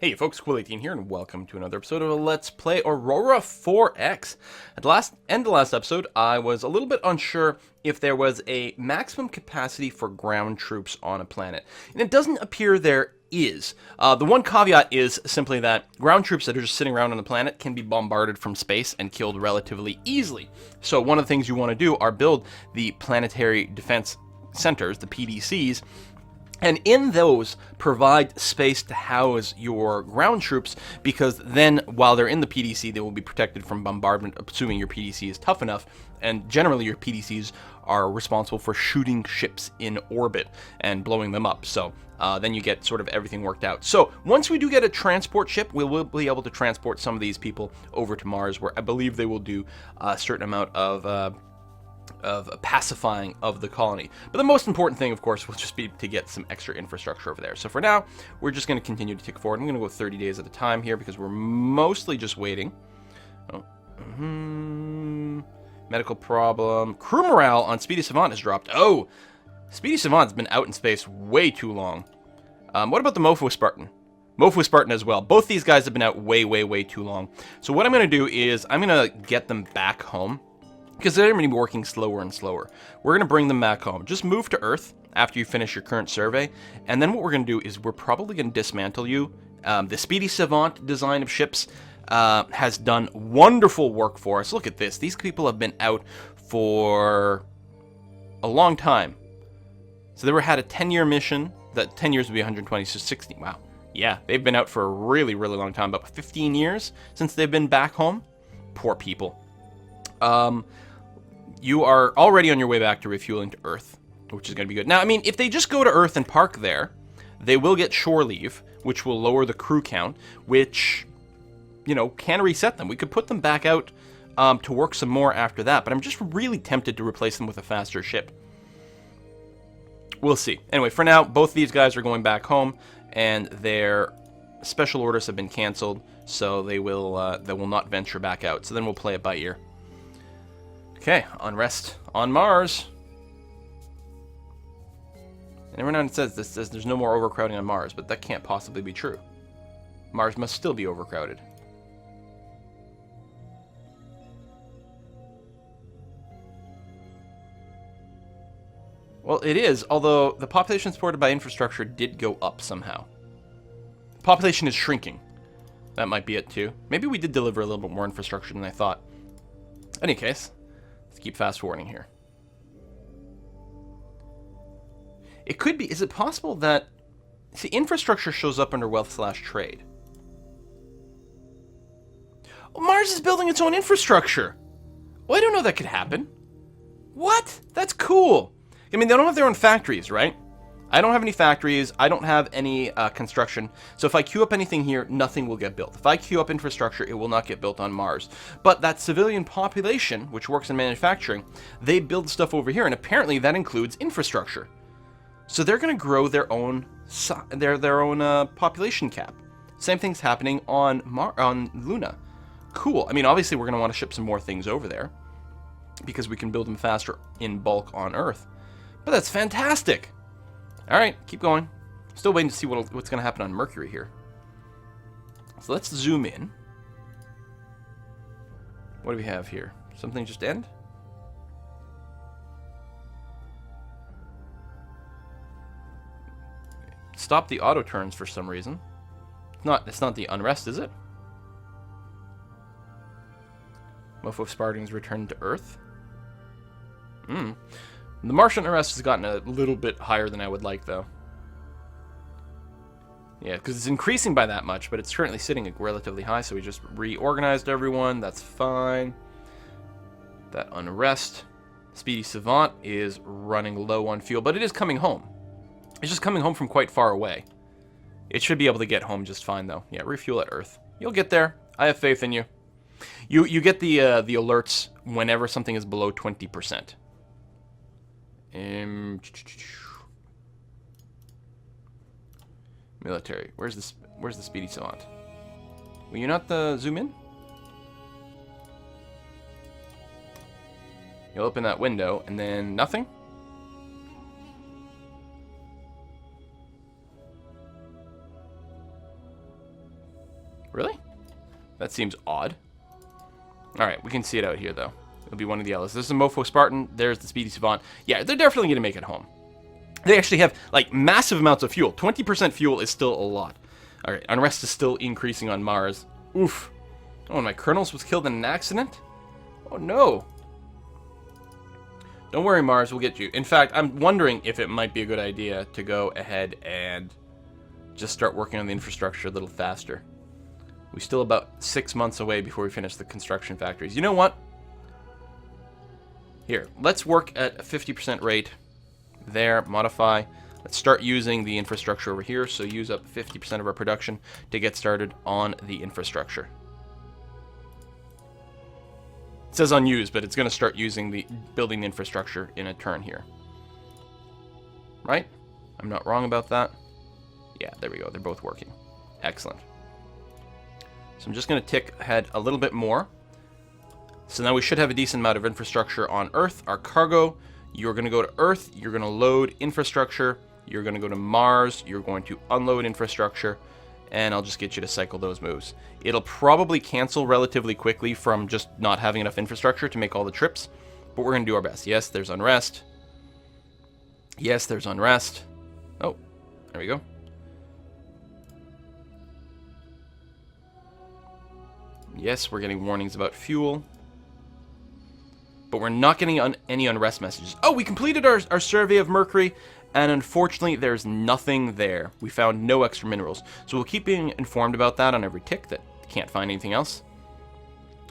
Hey folks, Quill18 here, and welcome to another episode of Let's Play Aurora 4X. At the end of the last episode, I was a little bit unsure if there was a maximum capacity for ground troops on a planet, and it doesn't appear there is. The one caveat is simply that ground troops that are just sitting around on the planet can be bombarded from space and killed relatively easily. So one of the things you want to do are build the planetary defense centers, the PDCs, and in those, provide space to house your ground troops, because then, while they're in the PDC, they will be protected from bombardment, assuming your PDC is tough enough, and generally your PDCs are responsible for shooting ships in orbit and blowing them up, so then you get sort of everything worked out. So, once we do get a transport ship, we will be able to transport some of these people over to Mars, where I believe they will do a certain amount of pacifying of the colony. But the most important thing, of course, will just be to get some extra infrastructure over there. So for now, we're just going to continue to tick forward. I'm going to go 30 days at a time here because we're mostly just waiting. Medical problem. Crew morale on SpeedySavant has dropped. Oh, SpeedySavant's been out in space way too long. What about the Mofo Spartan? Mofo Spartan as well. Both these guys have been out way too long. So what I'm going to do is I'm going to get them back home, because they're going to be working slower and slower. We're going to bring them back home. Just move to Earth after you finish your current survey, and then what we're going to do is we're probably going to dismantle you. The SpeedySavant design of ships has done wonderful work for us. Look at this. These people have been out for a long time. So they had a 10-year mission. That 10 years would be 120, so 60. Wow. Yeah, they've been out for a really long time. About 15 years since they've been back home. Poor people. You are already on your way back to refueling to Earth, which is going to be good. Now, I mean, if they just go to Earth and park there, they will get shore leave, which will lower the crew count, which, you know, can reset them. We could put them back out to work some more after that, but I'm just really tempted to replace them with a faster ship. We'll see. Anyway, for now, both these guys are going back home, and their special orders have been canceled, so they will not venture back out. So then we'll play it by ear. Okay, Unrest on Mars. And every now and then it says there's no more overcrowding on Mars, but that can't possibly be true. Mars must still be overcrowded. Well, it is, although the population supported by infrastructure did go up somehow. The population is shrinking. That might be it too. Maybe we did deliver a little bit more infrastructure than I thought. In any case, let's keep fast forwarding here. It could be, is it possible that, see, infrastructure shows up under wealth/trade. Oh, Mars is building its own infrastructure. Well, I don't know that could happen. What? That's cool. I mean, they don't have their own factories, right? I don't have any factories. I don't have any construction. So if I queue up anything here, nothing will get built. If I queue up infrastructure, it will not get built on Mars. But that civilian population, which works in manufacturing, they build stuff over here, and apparently that includes infrastructure. So they're going to grow their own population cap. Same thing's happening on Luna. Cool. I mean, obviously we're going to want to ship some more things over there because we can build them faster in bulk on Earth. But that's fantastic. All right, keep going. Still waiting to see what's going to happen on Mercury here. So let's zoom in. What do we have here? Something just end? Stop the auto turns for some reason. It's not the Unrest, is it? Mofo Spartans returned to Earth. The Martian Unrest has gotten a little bit higher than I would like, though. Yeah, because it's increasing by that much, but it's currently sitting at relatively high, so we just reorganized everyone. That's fine. That Unrest. SpeedySavant is running low on fuel, but it is coming home. It's just coming home from quite far away. It should be able to get home just fine, though. Yeah, refuel at Earth. You'll get there. I have faith in you. You get the alerts whenever something is below 20%. Military. Where's the SpeedySavant? Will you not zoom in? You'll open that window and then nothing. Really? That seems odd. Alright, we can see it out here, though. It'll be one of the yellows. There's the Mofo Spartan. There's the SpeedySavant. Yeah, they're definitely going to make it home. They actually have, like, massive amounts of fuel. 20% fuel is still a lot. Alright, Unrest is still increasing on Mars. Oof. Oh, and my Colonels was killed in an accident? Oh, no. Don't worry, Mars, we'll get you. In fact, I'm wondering if it might be a good idea to go ahead and just start working on the infrastructure a little faster. We're still about 6 months away before we finish the construction factories. You know what? Here, let's work at a 50% rate. There, modify. Let's start using the infrastructure over here. So use up 50% of our production to get started on the infrastructure. It says unused, but it's going to start using building the infrastructure in a turn here. Right? I'm not wrong about that. Yeah, there we go. They're both working. Excellent. So I'm just going to tick ahead a little bit more. So now we should have a decent amount of infrastructure on Earth. Our cargo, you're going to go to Earth, you're going to load infrastructure, you're going to go to Mars, you're going to unload infrastructure, and I'll just get you to cycle those moves. It'll probably cancel relatively quickly from just not having enough infrastructure to make all the trips, but we're going to do our best. Yes, there's Unrest. Yes, there's Unrest. Oh, there we go. Yes, we're getting warnings about fuel. But we're not getting any Unrest messages. Oh, we completed our survey of Mercury, and unfortunately, there's nothing there. We found no extra minerals. So we'll keep being informed about that on every tick that can't find anything else.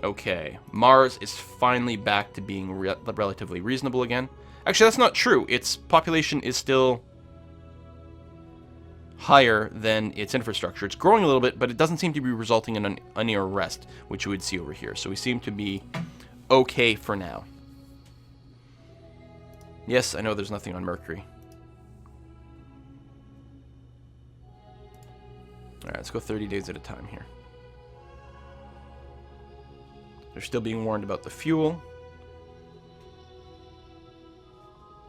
Okay, Mars is finally back to being relatively reasonable again. Actually, that's not true. Its population is still higher than its infrastructure. It's growing a little bit, but it doesn't seem to be resulting in any arrest, which you would see over here. So we seem to be okay for now. Yes, I know there's nothing on Mercury. Alright, let's go 30 days at a time here. They're still being warned about the fuel.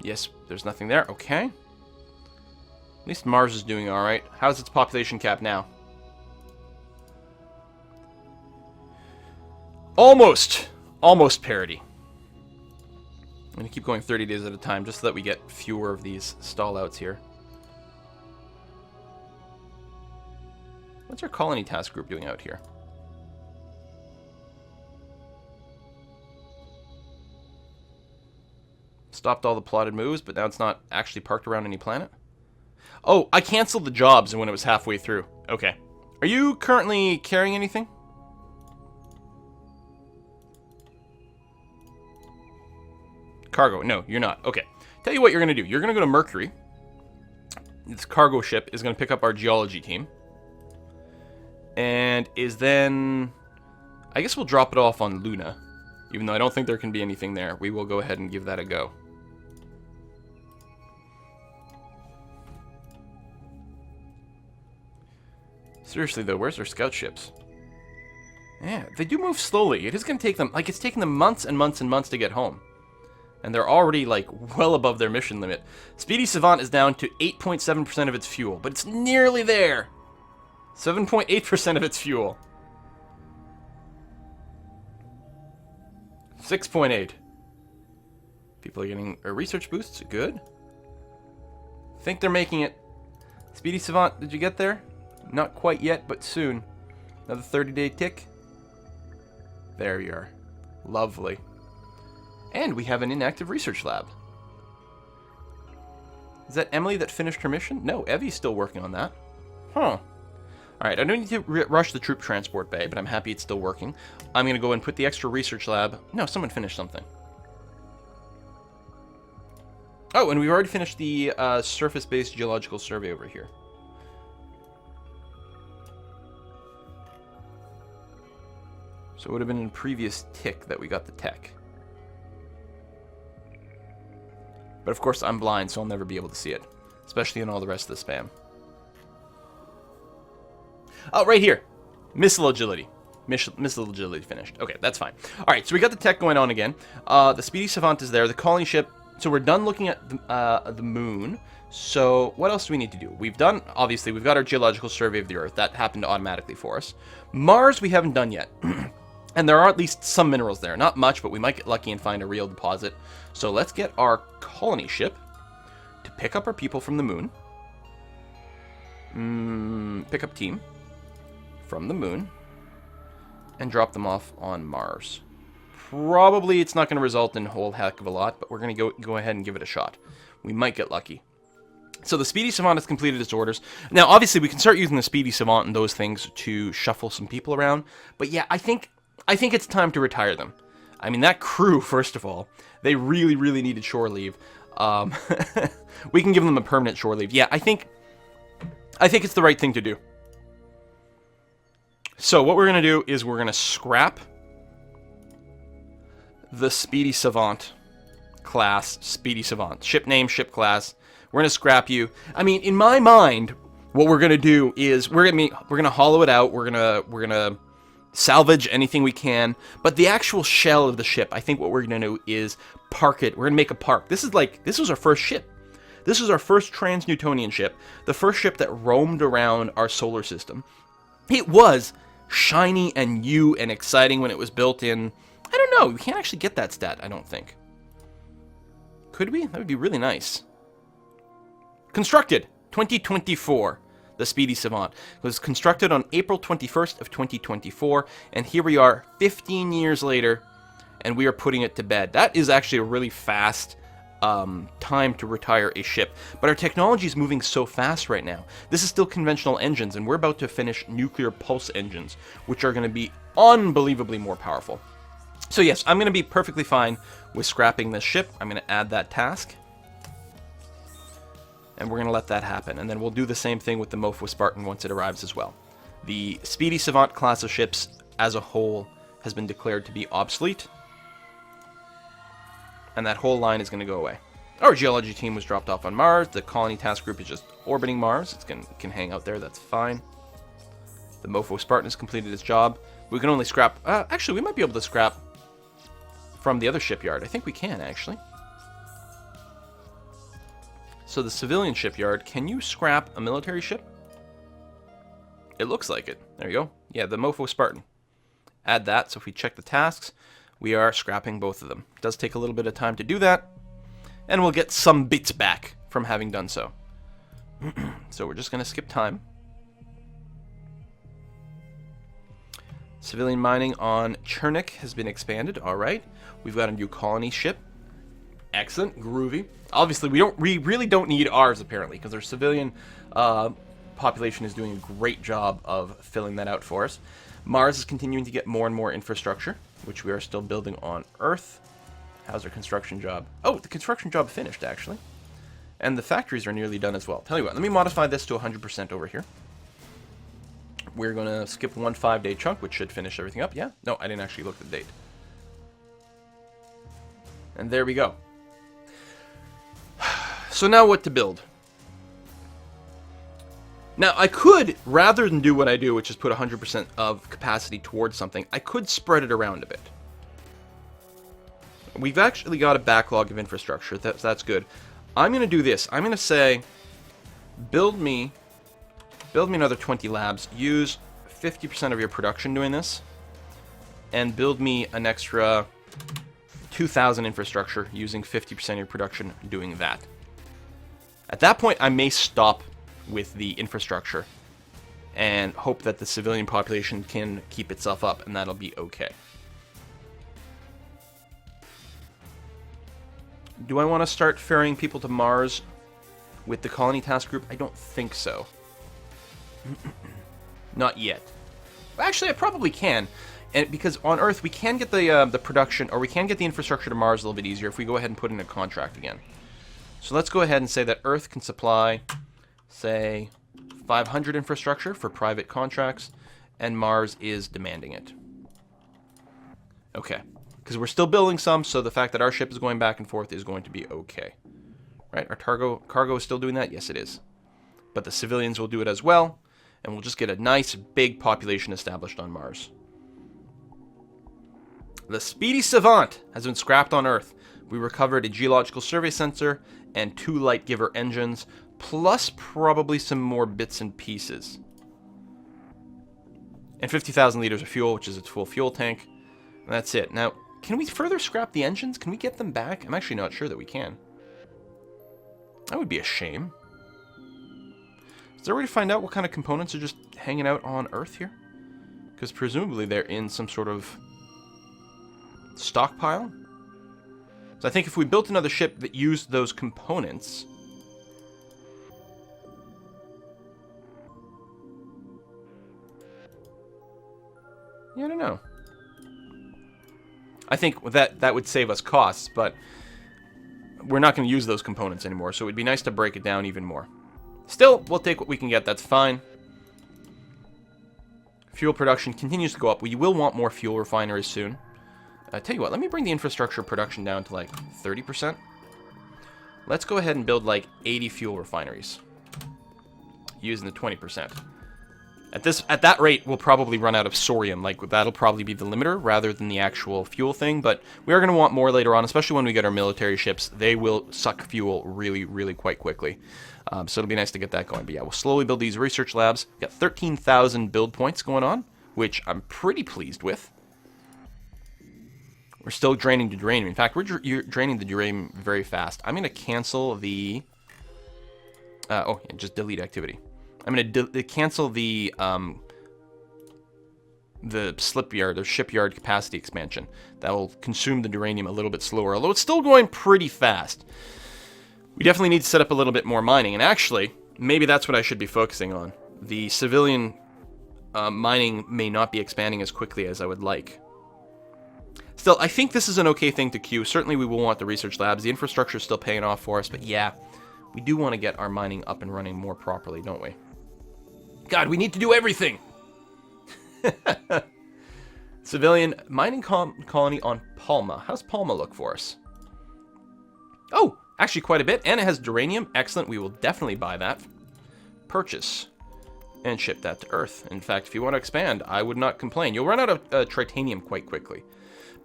Yes, there's nothing there. Okay. At least Mars is doing alright. How's its population cap now? Almost! Almost parity. I'm going to keep going 30 days at a time just so that we get fewer of these stall-outs here. What's our colony task group doing out here? Stopped all the plotted moves, but now it's not actually parked around any planet? Oh, I canceled the jobs when it was halfway through. Okay. Are you currently carrying anything? Cargo. No, you're not. Okay. Tell you what you're going to do. You're going to go to Mercury. This cargo ship is going to pick up our geology team. And is then... I guess we'll drop it off on Luna. Even though I don't think there can be anything there. We will go ahead and give that a go. Seriously, though, where's our scout ships? Yeah, they do move slowly. It is going to take them... Like, it's taken them months and months and months to get home. And they're already, like, well above their mission limit. SpeedySavant is down to 8.7% of its fuel, but it's nearly there. 7.8% of its fuel. 6.8. People are getting research boosts. Good. Think they're making it. SpeedySavant, did you get there? Not quite yet, but soon. Another 30-day tick. There you are. Lovely. And we have an inactive research lab. Is that Emily that finished her mission? No, Evie's still working on that. Huh. Alright, I don't need to rush the troop transport bay, but I'm happy it's still working. I'm going to go and put the extra research lab... No, someone finished something. Oh, and we've already finished the surface-based geological survey over here. So it would have been in a previous tick that we got the tech. But of course I'm blind, so I'll never be able to see it. Especially in all the rest of the spam. Oh, right here. Missile agility. Missile agility finished. Okay, that's fine. Alright, so we got the tech going on again. The SpeedySavant is there. The colony ship... So we're done looking at the moon. So what else do we need to do? We've got our geological survey of the Earth. That happened automatically for us. Mars we haven't done yet. And there are at least some minerals there. Not much, but we might get lucky and find a real deposit. So let's get our colony ship to pick up our people from the moon. Pick up team from the moon and drop them off on Mars. Probably it's not going to result in a whole heck of a lot, but we're going to go ahead and give it a shot. We might get lucky. So the SpeedySavant has completed its orders. Now, obviously, we can start using the SpeedySavant and those things to shuffle some people around. But yeah, I think it's time to retire them. I mean, that crew, first of all, they really, really needed shore leave. We can give them a permanent shore leave. Yeah, I think it's the right thing to do. So what we're going to do is we're going to scrap the SpeedySavant class. SpeedySavant. Ship name, ship class. We're going to scrap you. I mean, in my mind, what we're going to do is we're going to hollow it out. We're going to salvage anything we can. But the actual shell of the ship, I think what we're going to do is park it. We're going to make a park. This was our first ship. This was our first trans-Newtonian ship. The first ship that roamed around our solar system. It was shiny and new and exciting when it was built in... I don't know. We can't actually get that stat, I don't think. Could we? That would be really nice. Constructed 2024. The SpeedySavant was constructed on April 21st of 2024, and here we are 15 years later, and we are putting it to bed. That is actually a really fast time to retire a ship, but our technology is moving so fast right now. This is still conventional engines, and we're about to finish nuclear pulse engines, which are going to be unbelievably more powerful. So yes, I'm going to be perfectly fine with scrapping this ship. I'm going to add that task. And we're going to let that happen. And then we'll do the same thing with the Mofo Spartan once it arrives as well. The SpeedySavant class of ships as a whole has been declared to be obsolete. And that whole line is going to go away. Our geology team was dropped off on Mars. The colony task group is just orbiting Mars. It can hang out there. That's fine. The Mofo Spartan has completed its job. We can only scrap... actually, we might be able to scrap from the other shipyard. I think we can, actually. So the civilian shipyard, can you scrap a military ship? It looks like it. There you go. Yeah, the Mofo Spartan. Add that, so if we check the tasks, we are scrapping both of them. It does take a little bit of time to do that, and we'll get some bits back from having done so. So we're just going to skip time. Civilian mining on Chernik has been expanded. All right. We've got a new colony ship. Excellent. Groovy. Obviously, we really don't need ours, apparently, because our civilian population is doing a great job of filling that out for us. Mars is continuing to get more and more infrastructure, which we are still building on Earth. How's our construction job? Oh, the construction job finished, actually. And the factories are nearly done as well. Tell you what, let me modify this to 100% over here. We're going to skip one 5-day chunk, which should finish everything up. Yeah? No, I didn't actually look at the date. And there we go. So now what to build? Now, I could, rather than do what I do, which is put 100% of capacity towards something, I could spread it around a bit. We've actually got a backlog of infrastructure. That's good. I'm going to do this. I'm going to say, build me another 20 labs. Use 50% of your production doing this. And build me an extra 2,000 infrastructure using 50% of your production doing that. At that point, I may stop with the infrastructure and hope that the civilian population can keep itself up, and that'll be okay. Do I want to start ferrying people to Mars with the colony task group? I don't think so. Not yet. Actually, I probably can. And because on Earth, we can get the production, or we can get the infrastructure to Mars a little bit easier if we go ahead and put in a contract again. So let's go ahead and say that Earth can supply, say, 500 infrastructure for private contracts, and Mars is demanding it. Okay. Because we're still building some, so the fact that our ship is going back and forth is going to be okay. Right? Our cargo is still doing that? Yes, it is. But the civilians will do it as well, and we'll just get a nice, big population established on Mars. The SpeedySavant has been scrapped on Earth. We recovered a geological survey sensor and 2 light giver engines, plus probably some more bits and pieces. And 50,000 liters of fuel, which is its full fuel tank. And that's it. Now, can we further scrap the engines? Can we get them back? I'm actually not sure that we can. That would be a shame. Is there a way to find out what kind of components are just hanging out on Earth here? Because presumably they're in some sort of stockpile. So I think if we built another ship that used those components... Yeah, I don't know. I think that would save us costs, but we're not going to use those components anymore, so it would be nice to break it down even more. Still, we'll take what we can get, that's fine. Fuel production continues to go up. We will want more fuel refineries soon. Tell you what, let me bring the infrastructure production down to like 30%. Let's go ahead and build like 80 fuel refineries using the 20%. At that rate, we'll probably run out of sorium. Like, that'll probably be the limiter rather than the actual fuel thing. But we are going to want more later on, especially when we get our military ships. They will suck fuel really, really quite quickly. So it'll be nice to get that going. But yeah, we'll slowly build these research labs. We've got 13,000 build points going on, which I'm pretty pleased with. We're still draining the uranium. In fact, we're draining the uranium very fast. I'm going to cancel the... just delete activity. I'm going to cancel the slipyard or shipyard capacity expansion. That will consume the uranium a little bit slower, although it's still going pretty fast. We definitely need to set up a little bit more mining, and actually, maybe that's what I should be focusing on. The civilian mining may not be expanding as quickly as I would like. Still, I think this is an okay thing to queue. Certainly we will want the research labs. The infrastructure is still paying off for us, but yeah, we do want to get our mining up and running more properly, don't we? God, we need to do everything! Civilian mining colony on Palma. How's Palma look for us? Oh, actually quite a bit. And it has uranium. Excellent. We will definitely buy that. Purchase. And ship that to Earth. In fact, if you want to expand, I would not complain. You'll run out of tritanium quite quickly.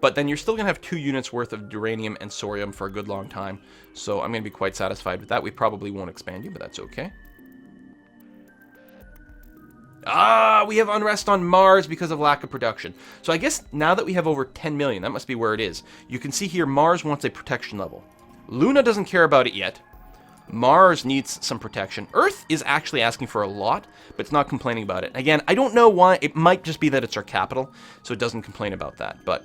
But then you're still going to have 2 units worth of uranium and sorium for a good long time. So I'm going to be quite satisfied with that. We probably won't expand you, but that's okay. Ah, we have unrest on Mars because of lack of production. So I guess now that we have over 10 million, that must be where it is. You can see here Mars wants a protection level. Luna doesn't care about it yet. Mars needs some protection. Earth is actually asking for a lot, but it's not complaining about it. Again, I don't know why. It might just be that it's our capital, so it doesn't complain about that. But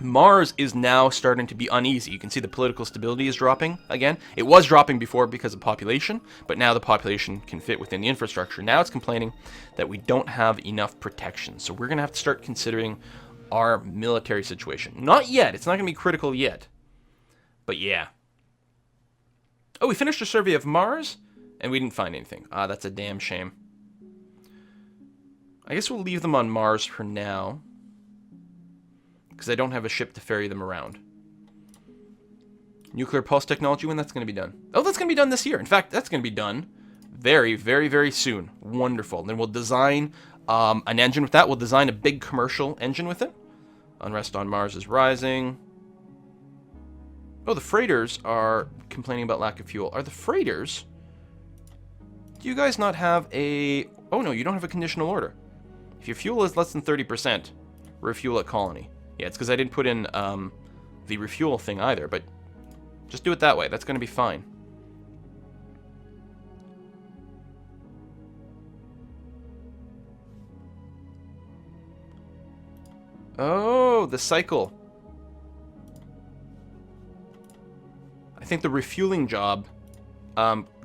Mars is now starting to be uneasy. You can see the political stability is dropping again. It was dropping before because of population, but now the population can fit within the infrastructure. Now it's complaining that we don't have enough protection. So we're going to have to start considering our military situation. Not yet. It's not going to be critical yet. But yeah. Oh, we finished a survey of Mars, and we didn't find anything. Ah, that's a damn shame. I guess we'll leave them on Mars for now, because I don't have a ship to ferry them around. Nuclear pulse technology, when that's going to be done? Oh, that's going to be done this year. In fact, that's going to be done very, very, very soon. Wonderful. Then we'll design an engine with that. We'll design a big commercial engine with it. Unrest on Mars is rising. Oh, the freighters are complaining about lack of fuel. Are the freighters... Do you guys not have a... Oh, no, you don't have a conditional order. If your fuel is less than 30%, refuel at colony. Yeah, it's because I didn't put in the refuel thing either, but just do it that way. That's going to be fine. Oh, the cycle. I think the refueling job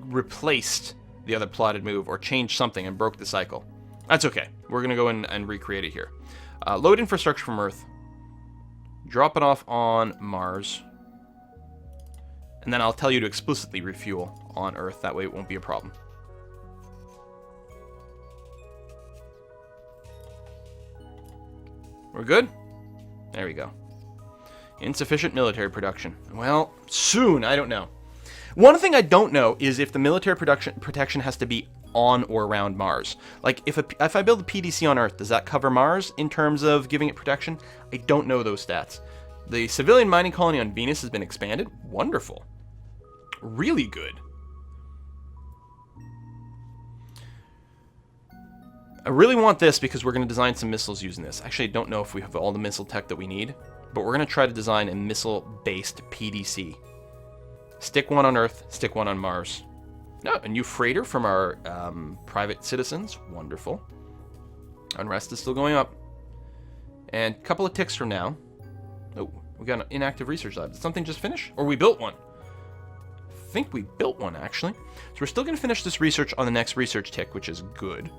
replaced the other plotted move or changed something and broke the cycle. That's okay. We're going to go in and recreate it here. Load infrastructure from Earth. Drop it off on Mars. And then I'll tell you to explicitly refuel on Earth. That way it won't be a problem. We're good? There we go. Insufficient military production. Well, soon. I don't know. One thing I don't know is if the military protection has to be on or around Mars. Like, if I build a PDC on Earth, does that cover Mars in terms of giving it protection? I don't know those stats. The civilian mining colony on Venus has been expanded. Wonderful. Really good. I really want this because we're going to design some missiles using this. Actually, I don't know if we have all the missile tech that we need, but we're going to try to design a missile-based PDC. Stick one on Earth, stick one on Mars. Oh, a new freighter from our private citizens. Wonderful. Unrest is still going up. And a couple of ticks from now. Oh, we got an inactive research lab. Did something just finish? Or we built one? I think we built one, actually. So we're still going to finish this research on the next research tick, which is good.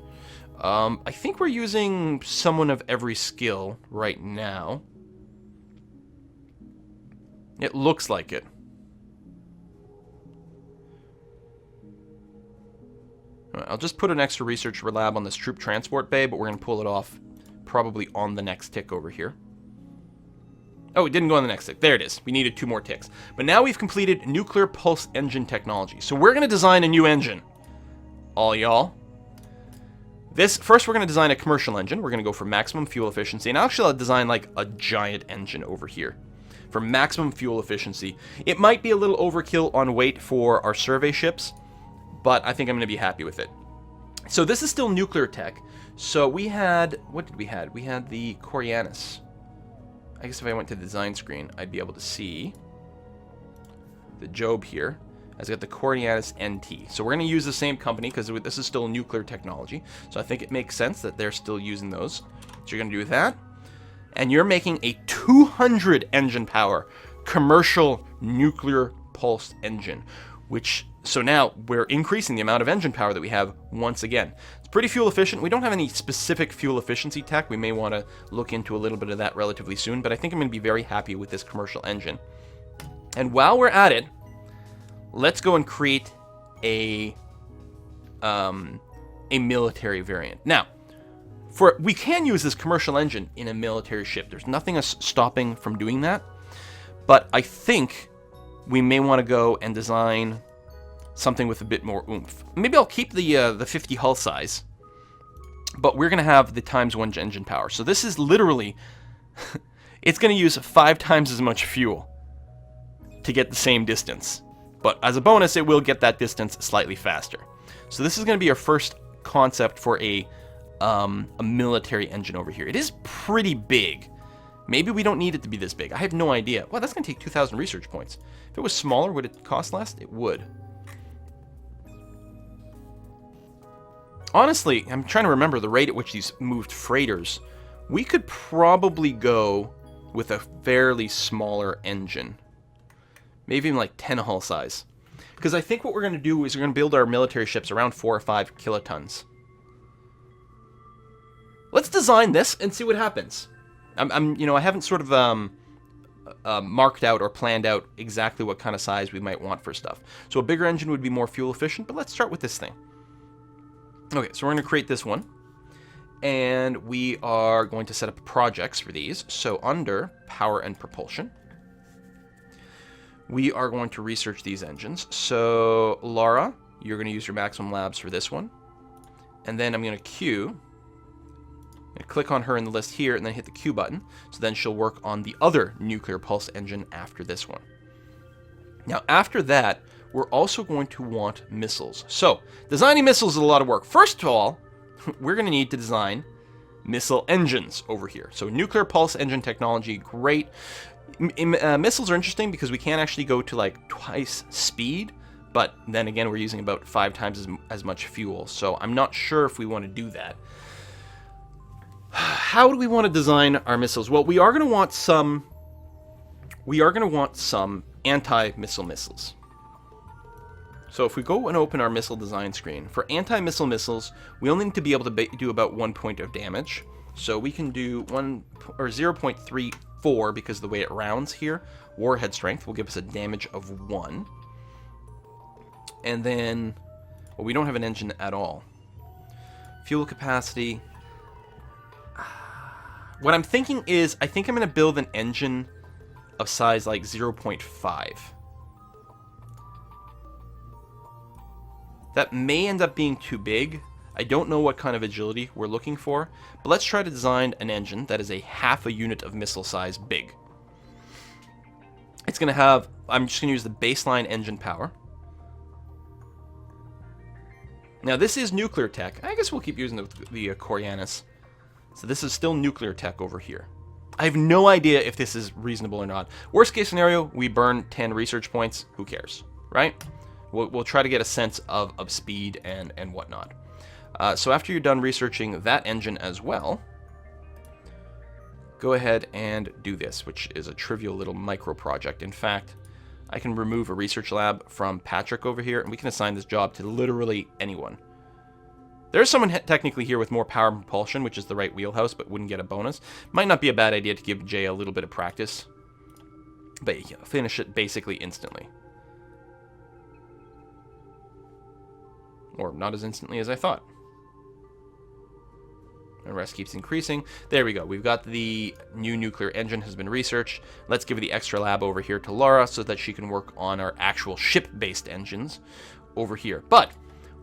I think we're using someone of every skill right now. It looks like it. I'll just put an extra research lab on this troop transport bay, but we're going to pull it off probably on the next tick over here. Oh, it didn't go on the next tick. There it is. We needed 2 more ticks. But now we've completed nuclear pulse engine technology. So we're going to design a new engine. All y'all. First, we're going to design a commercial engine. We're going to go for maximum fuel efficiency. And actually, I'll design like a giant engine over here for maximum fuel efficiency. It might be a little overkill on weight for our survey ships, but I think I'm going to be happy with it. So this is still nuclear tech. So we had, what did we had? We had the Coriolis. I guess if I went to the design screen, I'd be able to see the Job here. Has got the Coriolis NT. So we're going to use the same company because this is still nuclear technology. So I think it makes sense that they're still using those. So you're going to do that. And you're making a 200 engine power commercial nuclear pulse engine, so now we're increasing the amount of engine power that we have once again. It's pretty fuel efficient. We don't have any specific fuel efficiency tech. We may want to look into a little bit of that relatively soon, but I think I'm going to be very happy with this commercial engine. And while we're at it, let's go and create a military variant. Now, we can use this commercial engine in a military ship. There's nothing stopping from doing that, but I think we may want to go and design something with a bit more oomph. Maybe I'll keep the 50 hull size, but we're going to have the ×1 engine power. So this is literally, it's going to use 5 times as much fuel to get the same distance. But as a bonus, it will get that distance slightly faster. So this is going to be our first concept for a military engine over here. It is pretty big. Maybe we don't need it to be this big. I have no idea. Well, that's going to take 2,000 research points. If it was smaller, would it cost less? It would. Honestly, I'm trying to remember the rate at which these moved freighters. We could probably go with a fairly smaller engine. Maybe even like 10 hull size. Because I think what we're going to do is we're going to build our military ships around 4 or 5 kilotons. Let's design this and see what happens. I haven't sort of marked out or planned out exactly what kind of size we might want for stuff. So a bigger engine would be more fuel efficient, but let's start with this thing. Okay, so we're going to create this one. And we are going to set up projects for these. So under power and propulsion, we are going to research these engines. So Laura, you're going to use your maximum labs for this one. And then I'm going to queue. And click on her in the list here and then hit the Q button. So then she'll work on the other nuclear pulse engine after this one. Now after that, we're also going to want missiles. So designing missiles is a lot of work. First of all, we're going to need to design missile engines over here. So nuclear pulse engine technology, great. Missiles are interesting because we can actually go to like twice speed. But then again, we're using about 5 times as much fuel. So I'm not sure if we want to do that. How do we want to design our missiles? Well, we are going to want some anti-missile missiles. So if we go and open our missile design screen, for anti-missile missiles, we only need to be able to do about 1 point of damage. So we can do 0.34 because of the way it rounds here. Warhead strength will give us a damage of 1. And then, well, we don't have an engine at all. Fuel capacity. What I'm thinking is, I think I'm going to build an engine of size like 0.5. That may end up being too big. I don't know what kind of agility we're looking for, but let's try to design an engine that is a half a unit of missile size big. It's going to have, I'm just going to use the baseline engine power. Now, this is nuclear tech. I guess we'll keep using the Coriolis. So this is still nuclear tech over here. I have no idea if this is reasonable or not. Worst case scenario, we burn 10 research points. Who cares, right? We'll try to get a sense of speed and whatnot. So after you're done researching that engine as well, go ahead and do this, which is a trivial little micro project. In fact, I can remove a research lab from Patrick over here, and we can assign this job to literally anyone. There's someone technically here with more power and propulsion, which is the right wheelhouse, but wouldn't get a bonus. Might not be a bad idea to give Jay a little bit of practice, but you can finish it basically instantly. Or not as instantly as I thought. Unrest keeps increasing. There we go. We've got the new nuclear engine has been researched. Let's give the extra lab over here to Laura so that she can work on our actual ship-based engines over here. But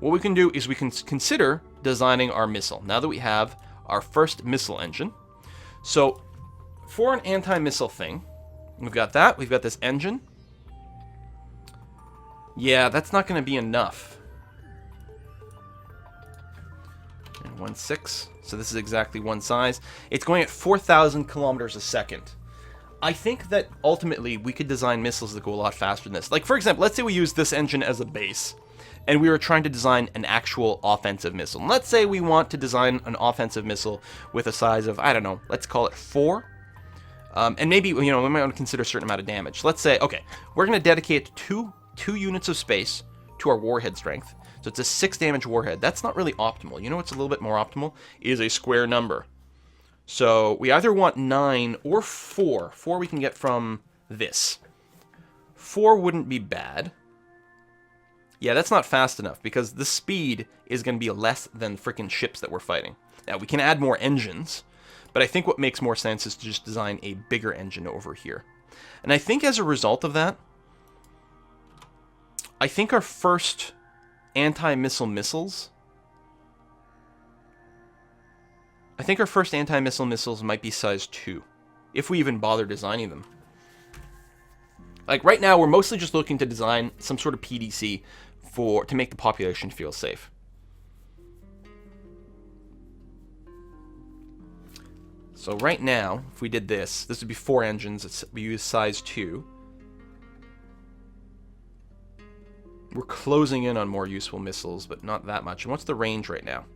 what we can do is we can consider designing our missile now that we have our first missile engine. So for an anti-missile thing, we've got that. We've got this engine. Yeah, that's not going to be enough. 1.6. So this is exactly one size. It's going at 4,000 kilometers a second. I think that ultimately we could design missiles that go a lot faster than this. Like, for example, let's say we use this engine as a base, and we were trying to design an actual offensive missile. And let's say we want to design an offensive missile with a size of, I don't know, let's call it 4. And maybe, we might want to consider a certain amount of damage. Let's say, okay, we're going to dedicate two units of space to our warhead strength. So it's a 6 damage warhead. That's not really optimal. You know what's a little bit more optimal? Is a square number. So we either want 9 or 4. 4 we can get from this. 4 wouldn't be bad. Yeah, that's not fast enough because the speed is going to be less than freaking ships that we're fighting. Now, we can add more engines, but I think what makes more sense is to just design a bigger engine over here. And I think as a result of that, I think our first anti-missile missiles might be size 2, if we even bother designing them. Like right now, we're mostly just looking to design some sort of PDC to make the population feel safe. So right now, if we did this would be 4 engines. We use size 2. We're closing in on more useful missiles, but not that much. And what's the range right now?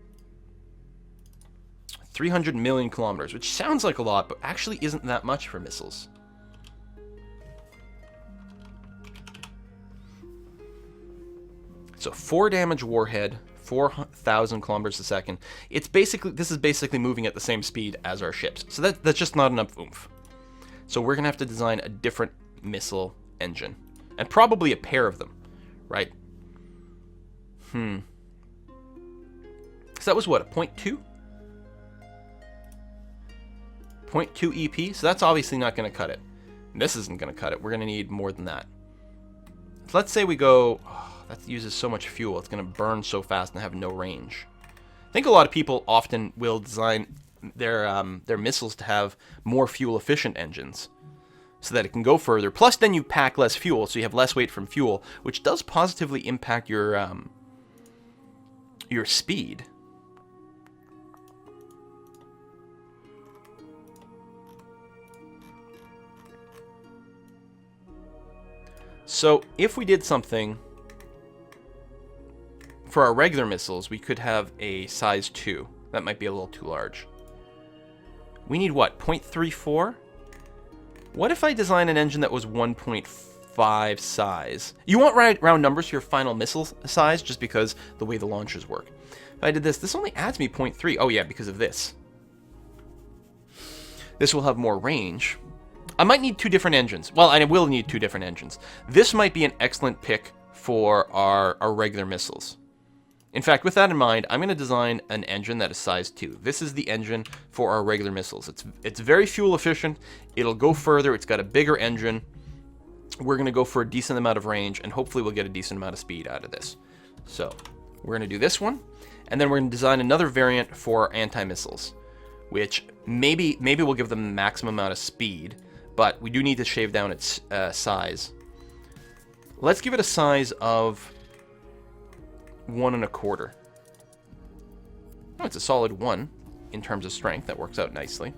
300 million kilometers, which sounds like a lot, but actually isn't that much for missiles. So 4 damage warhead, 4,000 kilometers a second. This is basically moving at the same speed as our ships. So that's just not enough oomph. So we're gonna have to design a different missile engine, and probably a pair of them. Right. So that was what, a 0.2? 0.2 EP? So that's obviously not going to cut it. This isn't going to cut it. We're going to need more than that. So let's say we go... that uses so much fuel. It's going to burn so fast and have no range. I think a lot of people often will design their missiles to have more fuel-efficient engines, so that it can go further. Plus, then you pack less fuel, so you have less weight from fuel, which does positively impact your speed. So, if we did something for our regular missiles, we could have a size 2. That might be a little too large. We need what, 0.34? What if I design an engine that was 1.5 size? You want round numbers for your final missile size, just because the way the launchers work. If I did this only adds me 0.3. Oh yeah, because of this. This will have more range. I might need 2 different engines. Well, I will need 2 different engines. This might be an excellent pick for our regular missiles. In fact, with that in mind, I'm going to design an engine that is size 2. This is the engine for our regular missiles. It's very fuel efficient. It'll go further. It's got a bigger engine. We're going to go for a decent amount of range, and hopefully we'll get a decent amount of speed out of this. So we're going to do this one, and then we're going to design another variant for anti-missiles, which maybe we'll give them the maximum amount of speed, but we do need to shave down its size. Let's give it a size of 1 1/4. Oh, it's a solid 1 in terms of strength. That works out nicely.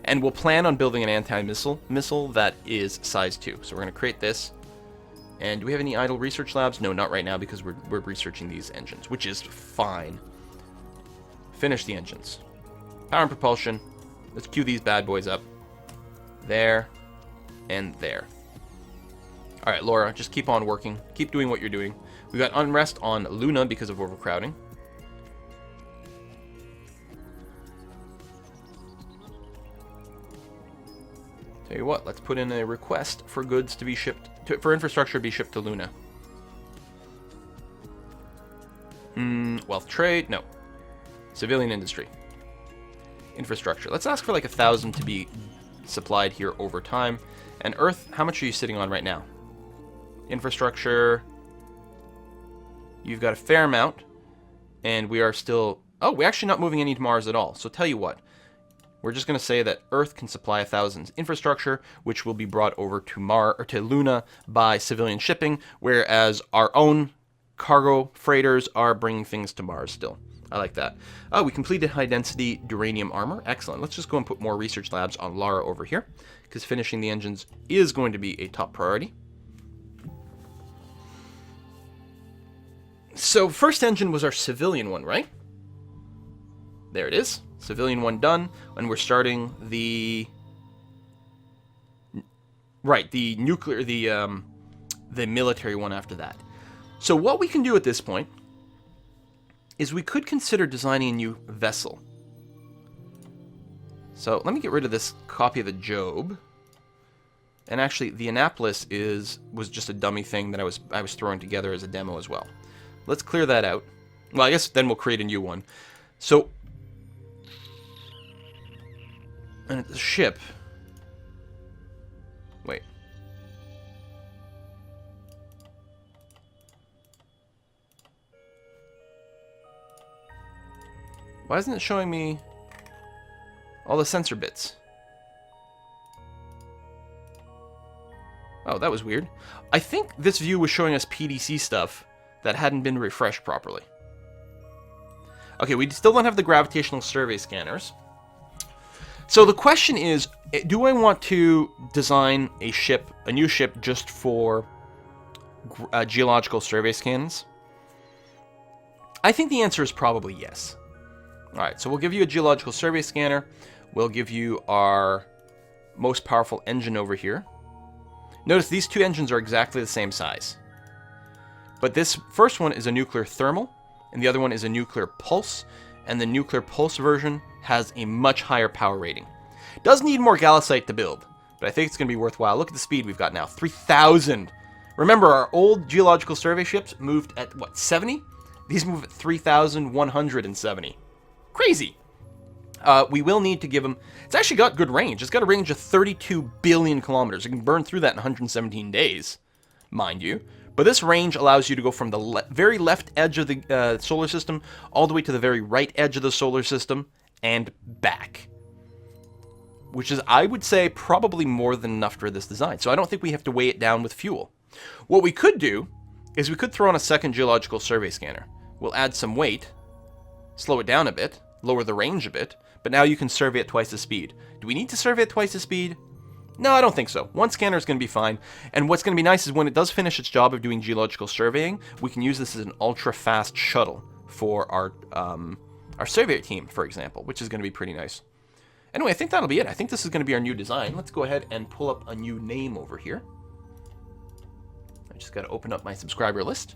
And we'll plan on building an anti-missile that is size 2. So we're going to create this. And do we have any idle research labs? No, not right now, because we're researching these engines, which is fine. Finish the engines. Power and propulsion. Let's queue these bad boys up. There. And there. Alright, Laura, just keep on working. Keep doing what you're doing. We've got Unrest on Luna because of overcrowding. Tell you what, let's put in a request for goods to be shipped, for infrastructure to be shipped to Luna. Wealth trade, no. Civilian industry. Infrastructure. Let's ask for like 1,000 to be supplied here over time. And Earth, how much are you sitting on right now? Infrastructure. You've got a fair amount. And we are still... Oh, we're actually not moving any to Mars at all. So tell you what. We're just going to say that Earth can supply 1,000 infrastructure, which will be brought over to Luna by civilian shipping, whereas our own cargo freighters are bringing things to Mars still. I like that. Oh, we completed high-density duranium armor. Excellent. Let's just go and put more research labs on Lara over here, because finishing the engines is going to be a top priority. So, first engine was our civilian one, right? There it is. Civilian one done, and we're starting the... Right, the nuclear, the military one after that. So what we can do at this point is we could consider designing a new vessel. So let me get rid of this copy of the Job. And actually, the Annapolis was just a dummy thing that I was throwing together as a demo as well. Let's clear that out. Well, I guess then we'll create a new one. So... And it's a ship. Wait. Why isn't it showing me all the sensor bits? Oh, that was weird. I think this view was showing us PDC stuff that hadn't been refreshed properly. Okay, we still don't have the gravitational survey scanners. So the question is, do I want to design a new ship just for geological survey scans? I think the answer is probably yes. Alright, so we'll give you a geological survey scanner. We'll give you our most powerful engine over here. Notice these two engines are exactly the same size. But this first one is a nuclear thermal, and the other one is a nuclear pulse, and the nuclear pulse version has a much higher power rating. Does need more gallicite to build, but I think it's going to be worthwhile. Look at the speed we've got now, 3,000. Remember, our old geological survey ships moved at, what, 70? These move at 3,170. Crazy. We will need to give them... It's actually got good range. It's got a range of 32 billion kilometers. You can burn through that in 117 days, mind you. But this range allows you to go from the very left edge of the solar system all the way to the very right edge of the solar system and back. Which is, I would say, probably more than enough for this design. So I don't think we have to weigh it down with fuel. What we could do is we could throw on a second geological survey scanner. We'll add some weight, slow it down a bit, lower the range a bit, but now you can survey at twice the speed. Do we need to survey at twice the speed? No, I don't think so. One scanner is going to be fine. And what's going to be nice is when it does finish its job of doing geological surveying, we can use this as an ultra-fast shuttle for our survey team, for example, which is going to be pretty nice. Anyway, I think that'll be it. I think this is going to be our new design. Let's go ahead and pull up a new name over here. I just got to open up my subscriber list.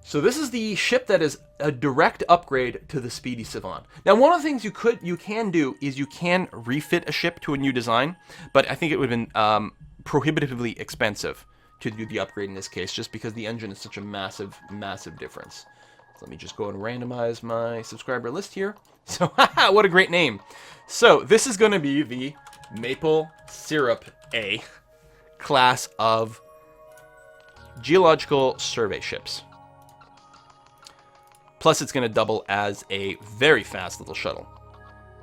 So this is the ship that is a direct upgrade to the SpeedySavant. Now, one of the things you can do is you can refit a ship to a new design, but I think it would have been prohibitively expensive to do the upgrade in this case, just because the engine is such a massive, massive difference. So let me just go and randomize my subscriber list here. So, what a great name. So, this is going to be the Maple Syrup A class of geological survey ships. Plus, it's going to double as a very fast little shuttle.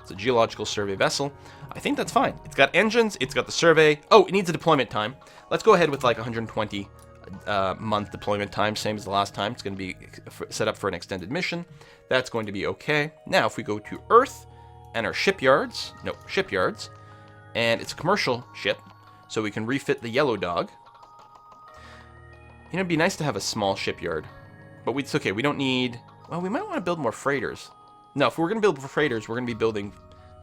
It's a geological survey vessel. I think that's fine. It's got engines. It's got the survey. Oh, it needs a deployment time. Let's go ahead with like 120 month deployment time, same as the last time. It's going to be set up for an extended mission. That's going to be okay. Now, if we go to Earth and our shipyards, and it's a commercial ship, so we can refit the Yellow Dog. You know, it'd be nice to have a small shipyard, but it's okay. We don't need... Well, we might want to build more freighters. No, if we're going to build freighters, we're going to be building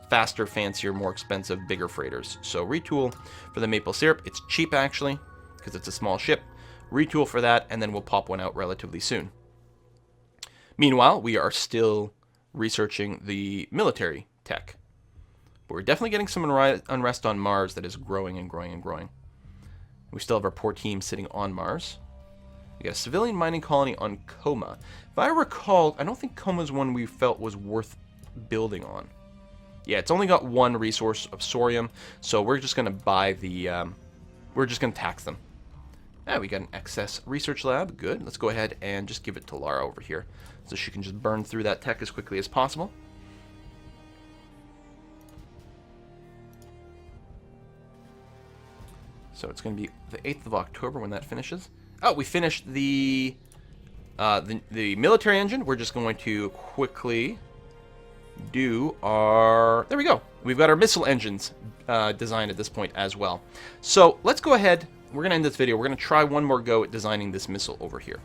faster, fancier, more expensive, bigger freighters. So retool for the maple syrup. It's cheap, actually, because it's a small ship. Retool for that, and then we'll pop one out relatively soon. Meanwhile, we are still researching the military tech. But we're definitely getting some unrest on Mars that is growing and growing and growing. We still have our poor team sitting on Mars. We got a civilian mining colony on Coma. If I recall, I don't think Coma's one we felt was worth building on. Yeah, it's only got one resource of Sorium, so we're just going to buy the... we're just going to tax them. Ah, we got an excess research lab. Good. Let's go ahead and just give it to Lara over here, so she can just burn through that tech as quickly as possible. So it's going to be the 8th of October when that finishes. Oh, we finished the military engine. We're just going to quickly do our... There we go. We've got our missile engines designed at this point as well. So let's go ahead. We're going to end this video. We're going to try one more go at designing this missile over here.